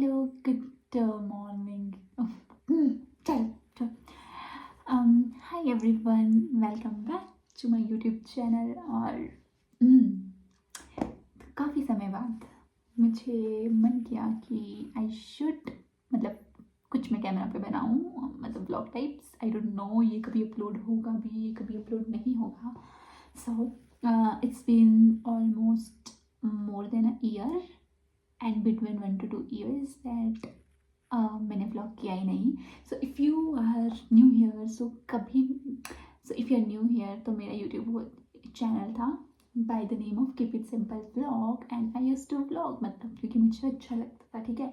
Hello, good morning. Chal, chal. Hi everyone, welcome back to my YouTube channel. और काफ़ी समय बाद मुझे मन किया कि आई शुड मतलब कुछ मैं कैमरा पे बनाऊँ, मतलब blog types. I don't know ये कभी अपलोड होगा भी, ये कभी अपलोड नहीं होगा. So it's been almost more than a year and between 1 to 2 years that मैंने ब्लॉग किया ही नहीं. So if you are new here if you are new here तो मेरा यूट्यूब चैनल था by the name of keep it simple vlog and I used to vlog, मतलब क्योंकि मुझे अच्छा लगता था, ठीक है,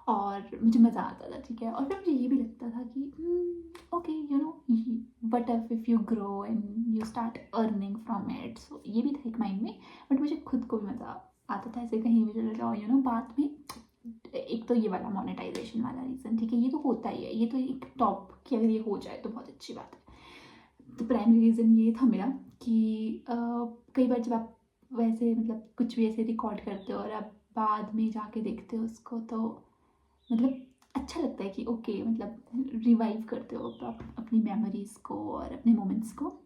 और मुझे मज़ा आता था, ठीक है. और फिर मुझे ये भी लगता था कि okay you know but if you grow and you start earning from it. So ये भी था एक माइंड में, बट मुझे खुद को भी मज़ा आता था ऐसे कहीं भी चले जाओ, यू नो. बाद में एक तो ये वाला मोनेटाइजेशन वाला रीज़न, ठीक है, ये तो होता ही है, ये तो एक टॉप कि अगर ये हो जाए तो बहुत अच्छी बात है. तो प्राइमरी रीज़न ये था मेरा कि कई बार जब आप वैसे मतलब कुछ भी ऐसे रिकॉर्ड करते हो और आप बाद में जाके देखते हो उसको, तो मतलब अच्छा लगता है कि ओके मतलब रिवाइव करते हो आप अपनी मेमोरीज़ को और अपने मोमेंट्स को.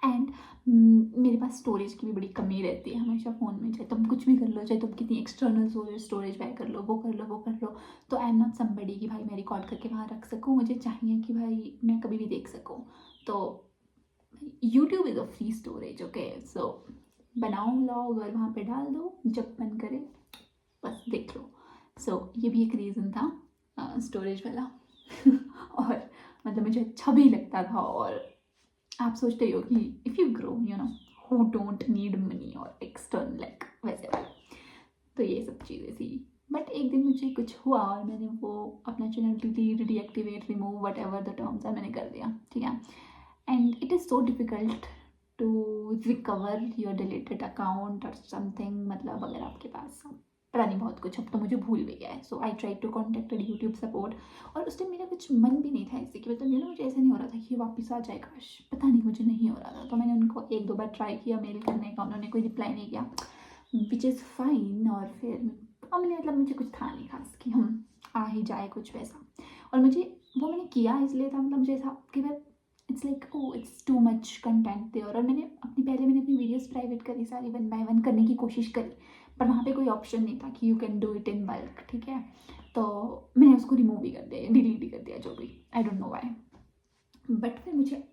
एंड मेरे पास स्टोरेज की भी बड़ी कमी रहती है हमेशा फ़ोन में. चाहे तुम कुछ भी कर लो, चाहे तुम कितनी एक्सटर्नल स्टोरेज बाय कर लो, वो कर लो, वो कर लो, तो आई एम नॉट समबडी कि भाई मैं रिकॉर्ड करके वहाँ रख सकूँ. मुझे चाहिए कि भाई मैं कभी भी देख सकूँ. तो YouTube is a free storage. Okay, so बनाओ व्लॉग और वहाँ पे डाल दो, जब मन करे बस देख लो. सो ये भी एक रीज़न था स्टोरेज वाला. और मतलब मुझे अच्छा भी लगता था. और आप सोचते हो कि if you grow you know who don't need money और एक्सटर्नल लाइक वैसे वाला, तो ये सब चीज़ें थी. बट एक दिन मुझे कुछ हुआ और मैंने वो अपना channel delete, deactivate, remove, whatever the terms है, मैंने कर दिया, ठीक है. And it is so difficult to recover your deleted account और समथिंग. मतलब अगर आपके पास पता नहीं बहुत कुछ, अब तो मुझे भूल भी गया है. So I try to contacted YouTube support. और उस टाइम मेरा कुछ मन भी नहीं था ऐसे कि मतलब यू नो मुझे ऐसा नहीं हो रहा था कि वापस आ जाए, काश, पता नहीं, मुझे नहीं हो रहा था. तो मैंने उनको एक दो बार ट्राई किया मेल करने का, उन्होंने कोई रिप्लाई नहीं किया, विच इज़ फाइन. और फिर अब मैंने मतलब मुझे कुछ था नहीं खास कि हम आ ही जाए कुछ वैसा. और मुझे वो मैंने किया इसलिए था, मतलब मुझे ऐसा कि मैं it's like oh it's too much content there. और मैंने अपनी वीडियोस प्राइवेट करी सारी, 1 बाय 1 करने की कोशिश करी, पर वहाँ पे कोई ऑप्शन नहीं था कि you can do it in bulk, ठीक है. तो मैंने उसको रिमूव ही कर दिया, डिलीट ही कर दिया, जो भी, I don't know why. But फिर मुझे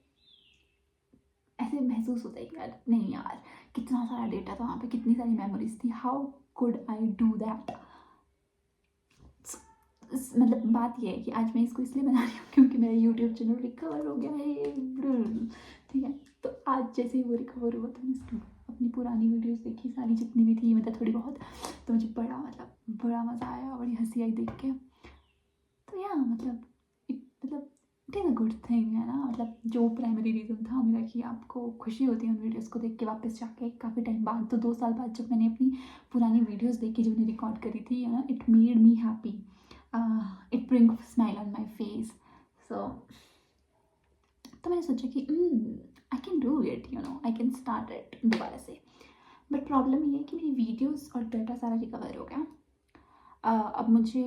ऐसे महसूस होता है कि यार नहीं यार, कितना सारा डेटा था वहाँ पे, कितनी सारी मेमोरीज थी, how could I do that. मतलब बात यह है कि आज मैं इसको इसलिए बना रही हूँ क्योंकि मेरा यूट्यूब चैनल रिकवर हो गया है, ठीक है. तो आज जैसे ही वो रिकवर हुआ तो मैंने अपनी पुरानी वीडियोस देखी सारी जितनी भी थी, मतलब थोड़ी बहुत, तो मुझे बड़ा मज़ा आया, बड़ी हंसी आई देख के. तो या मतलब it is a good thing, है ना. मतलब जो प्राइमरी रीज़न था मेरा कि आपको खुशी होती है उन वीडियोस को देख के वापस जाके काफ़ी टाइम बाद, तो 2 साल बाद जब मैंने अपनी पुरानी वीडियोस देखी जो मैंने रिकॉर्ड करी थी, you know, it made me happy. It bring smile on my face. So तो मैंने सोचा कि I can do it, you know, I can start it दोबारा से. बट प्रॉब्लम ये है कि मेरी वीडियोस और डाटा सारा रिकवर हो गया. अब मुझे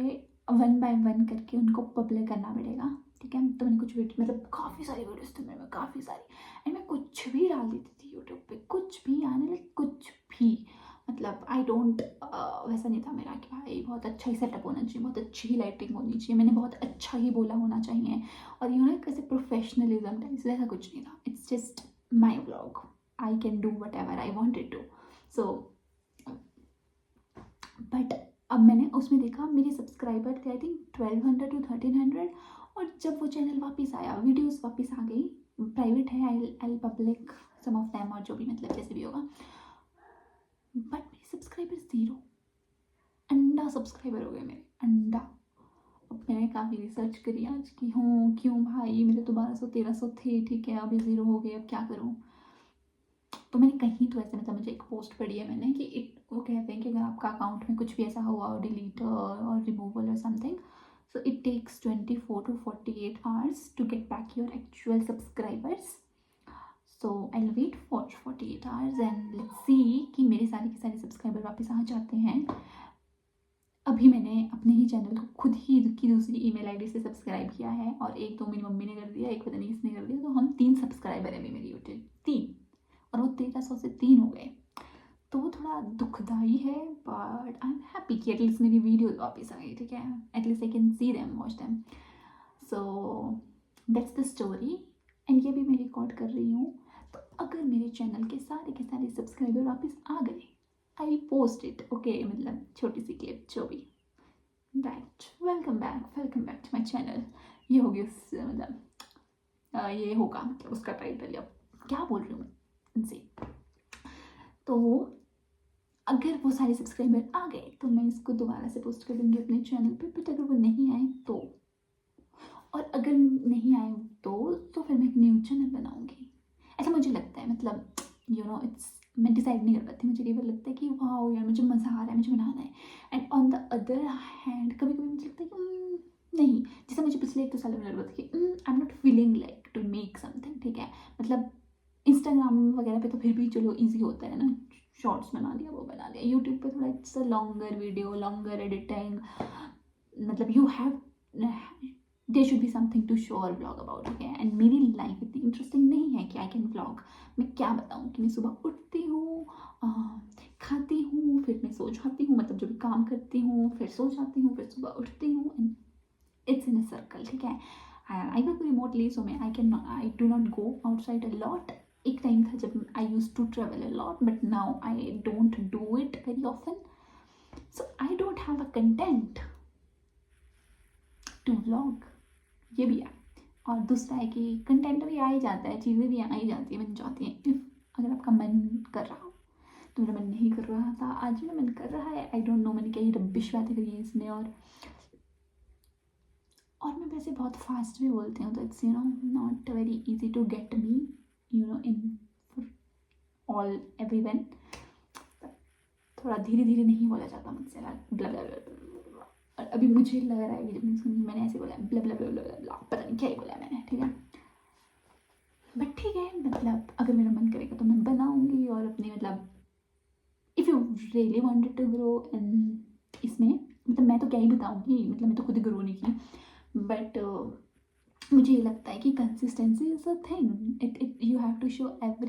1 बाय 1 करके उनको पब्लिक करना पड़ेगा, ठीक है. तो मैंने कुछ वीडियो, मतलब काफ़ी सारी वीडियोस थी मेरे में, काफ़ी सारी, एंड मैं कुछ भी डाल देती थी यूट्यूब पे, कुछ भी, आने लाइक कुछ भी. मतलब आई डोंट वैसा नहीं था मेरा कि भाई बहुत अच्छा ही सेटअप होना चाहिए, बहुत अच्छी ही लाइटिंग होनी चाहिए, मैंने बहुत अच्छा ही बोला होना चाहिए, और यू नो कैसे प्रोफेशनलिज्म टाइप्स, वैसा कुछ नहीं था. It's just my vlog, I can do whatever I wanted to. So but अब मैंने उसमें देखा मेरे सब्सक्राइबर थे आई थिंक 1200 to 1300. और जब वो चैनल वापस आया, वीडियोस वापस आ गई, प्राइवेट है, आई पब्लिक सम ऑफ देम, और जो भी, मतलब जैसे भी होगा, बट मेरे सब्सक्राइबर 0, अंडा सब्सक्राइबर हो गए मेरे, अंडा. अब मैंने काफ़ी रिसर्च करी आज कि हूँ क्यों भाई, मेरे तो 1200-1300 थे, ठीक है, अभी 0 हो गए, अब क्या करूँ. तो मैंने कहीं तो ऐसे, मतलब मुझे एक पोस्ट पढ़ी है मैंने कि वो कहते हैं कि अगर आपका अकाउंट में कुछ भी ऐसा हुआ हो, डिलीट और रिमूवल और something, so it takes 24 to 48 hours to get back your actual subscribers. So I'll wait for 48 hours and let's see कि मेरे सारे के सारे सब्सक्राइबर वापस आ जाते हैं. अभी मैंने अपने ही चैनल को खुद ही की दूसरी ईमेल आईडी से सब्सक्राइब किया है, और एक तो मेरी मम्मी ने कर दिया, एक पता नहीं किसने कर दिया, तो हम 3 सब्सक्राइबर हैं अभी मेरी यूट्यूब, 3, और वो 1300 से 3 हो गए। तो वो थोड़ा दुखदाई है, बट आई एम हैप्पी कि एटलीस्ट मेरी वीडियो वापस आ गई, ठीक है, at least I can see them, watch them. So that's the story, and ये भी मैं रिकॉर्ड कर रही हूँ। तो अगर मेरे चैनल के सारे सब्सक्राइबर वापस आ गए, आई पोस्ट इट, ओके, मतलब छोटी सी क्लिप जो भी, that welcome back to my channel, ये होगी उस मतलब ये होगा मतलब उसका टाइटल, या क्या बोल रही हूँ मैं इनसे। तो अगर वो सारे सब्सक्राइबर आ गए तो मैं इसको दोबारा से पोस्ट कर दूँगी अपने चैनल पे, बट अगर वो नहीं आए तो, और अगर नहीं आए तो फिर मैं एक न्यू चैनल बनाऊँगी, ऐसा मुझे लगता है। मतलब इट्स, मैं डिसाइड नहीं कर पाती, मुझे केवल लगता है कि वाह यार मुझे मज़ा आ रहा है, मुझे बनाना है। And on the other hand कभी कभी मुझे लगता है कि नहीं, जैसे मुझे पिछले 1-2 साल में लग रहा था कि I am not feeling like to make something, ठीक है, मतलब इंस्टाग्राम वगैरह पे तो फिर भी चलो ईजी होता है ना, शॉर्ट्स बना लिया, वो बना लिया। यूट्यूब पे थोड़ा it's a longer video, longer editing, मतलब you have, there should be something to show और ब्लॉग अबाउट, ओके। एंड मेरी लाइफ इतनी इंटरेस्टिंग नहीं है कि आई कैन ब्लॉग। मैं क्या बताऊँ कि मैं सुबह उठती हूँ, खाती हूँ, फिर मैं सो जाती हूँ, मतलब जो भी काम करती हूँ, फिर सो जाती हूँ, फिर सुबह उठती हूँ, and it's in a circle, ठीक है। आई वर्क रिमोटली, सो मैं I do not go outside a lot. एक टाइम था जब I use to travel a lot, but now I don't do it very often, so I don't have a content to vlog, ये भी है। और दूसरा है कि कंटेंट भी आ ही जाता है, चीज़ें भी आ ही जाती है, बन जाती हैं, इफ़ अगर आपका मन कर रहा हो। तो मेरा मन नहीं कर रहा था, आज मेरा मन कर रहा है, आई डोंट नो मैंने क्या ही रब्बिश बातें करी है इसमें। और मैं वैसे बहुत फास्ट भी बोलती हूँ, तो it's not very easy to get me in all everyone. थोड़ा धीरे धीरे नहीं बोला जाता मुझसे, ब्ला ब्ला ब्ला। और अभी मुझे लग रहा है कि जब मैंने ऐसे बोला ब्ला ब्ला ब्ला ब्ला ब्ला, पता नहीं क्या ही बोला मैंने, ठीक है, बट ठीक है, मतलब अगर मेरा मन करेगा तो मैं बनाऊंगी। और अपने मतलब if you really wanted to grow in इसमें, मतलब मैं तो क्या ही बताऊंगी, मतलब मैं तो खुद ग्रो नहीं की, बट मुझे ये लगता है कि consistency is a thing, it you have to show every